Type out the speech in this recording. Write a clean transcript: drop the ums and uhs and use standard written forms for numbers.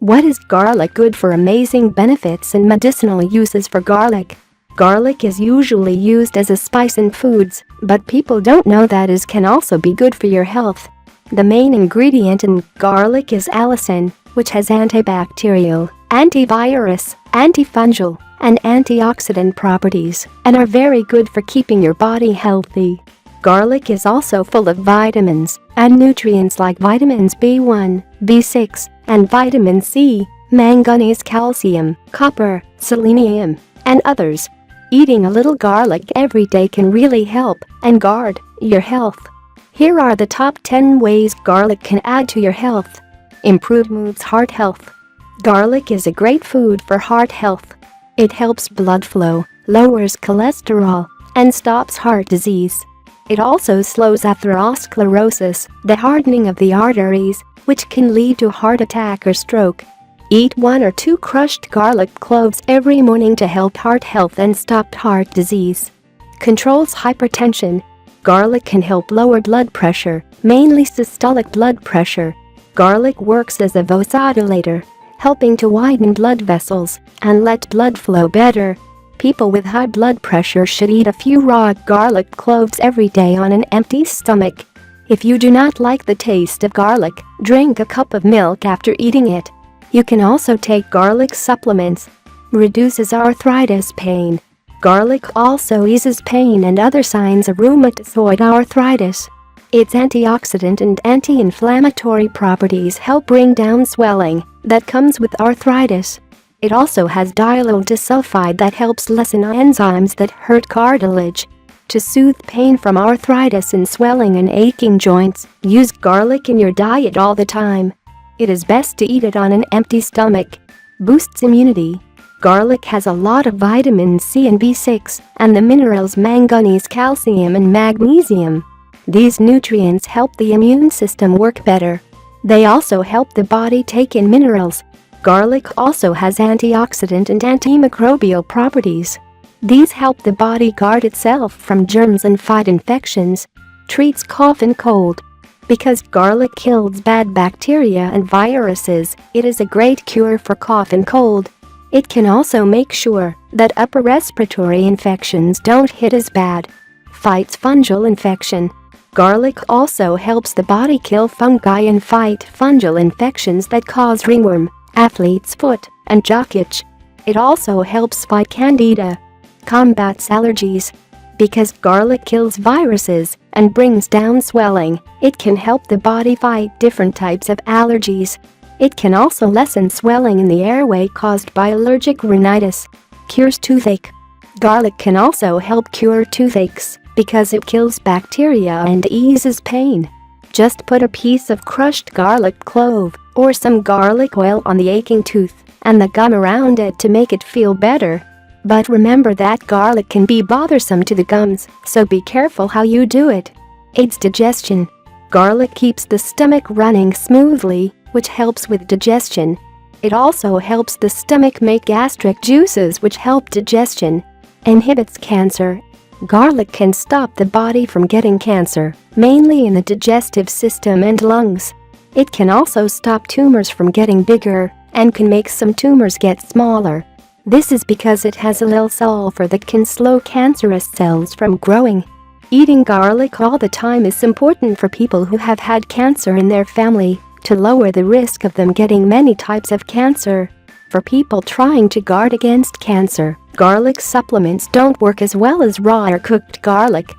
What is garlic good for? Amazing benefits and medicinal uses for garlic. Garlic is usually used as a spice in foods, but people don't know that it can also be good for your health. The main ingredient in garlic is allicin, which has antibacterial, antivirus, antifungal, and antioxidant properties and are very good for keeping your body healthy. Garlic is also full of vitamins and nutrients like vitamins B1, B6, and vitamin C, manganese, calcium, copper, selenium, and others. Eating a little garlic every day can really help and guard your health. Here are the top 10 ways garlic can add to your health. Improve moods, heart health. Garlic is a great food for heart health. It helps blood flow, lowers cholesterol, and stops heart disease. It also slows atherosclerosis, the hardening of the arteries, which can lead to heart attack or stroke. Eat 1 or 2 crushed garlic cloves every morning to help heart health and stop heart disease. Controls hypertension. Garlic can help lower blood pressure, mainly systolic blood pressure. Garlic works as a vasodilator, helping to widen blood vessels and let blood flow better. People with high blood pressure should eat a few raw garlic cloves every day on an empty stomach. If you do not like the taste of garlic, drink a cup of milk after eating it. You can also take garlic supplements. Reduces arthritis pain. Garlic also eases pain and other signs of rheumatoid arthritis. Its antioxidant and anti-inflammatory properties help bring down swelling that comes with arthritis. It also has diallyl disulfide that helps lessen enzymes that hurt cartilage. To soothe pain from arthritis and swelling and aching joints, use garlic in your diet all the time. It is best to eat it on an empty stomach. Boosts immunity. Garlic has a lot of vitamin C and B6 and the minerals manganese, calcium, and magnesium. These nutrients help the immune system work better. They also help the body take in minerals. Garlic also has antioxidant and antimicrobial properties. These help the body guard itself from germs and fight infections. Treats cough and cold. Because garlic kills bad bacteria and viruses, it is a great cure for cough and cold. It can also make sure that upper respiratory infections don't hit as bad. Fights fungal infection. Garlic also helps the body kill fungi and fight fungal infections that cause ringworm, athlete's foot, and jock itch. It also helps fight candida. Combats allergies. Because garlic kills viruses and brings down swelling, it can help the body fight different types of allergies. It can also lessen swelling in the airway caused by allergic rhinitis. Cures toothache. Garlic can also help cure toothaches because it kills bacteria and eases pain. Just put a piece of crushed garlic clove or some garlic oil on the aching tooth and the gum around it to make it feel better. But remember that garlic can be bothersome to the gums, so be careful how you do it. Aids digestion. Garlic keeps the stomach running smoothly, which helps with digestion. It also helps the stomach make gastric juices, which help digestion. Inhibits cancer. Garlic can stop the body from getting cancer, mainly in the digestive system and lungs. It can also stop tumors from getting bigger and can make some tumors get smaller. This is because it has a little sulfur that can slow cancerous cells from growing. Eating garlic all the time is important for people who have had cancer in their family to lower the risk of them getting many types of cancer. For people trying to guard against cancer, garlic supplements don't work as well as raw or cooked garlic.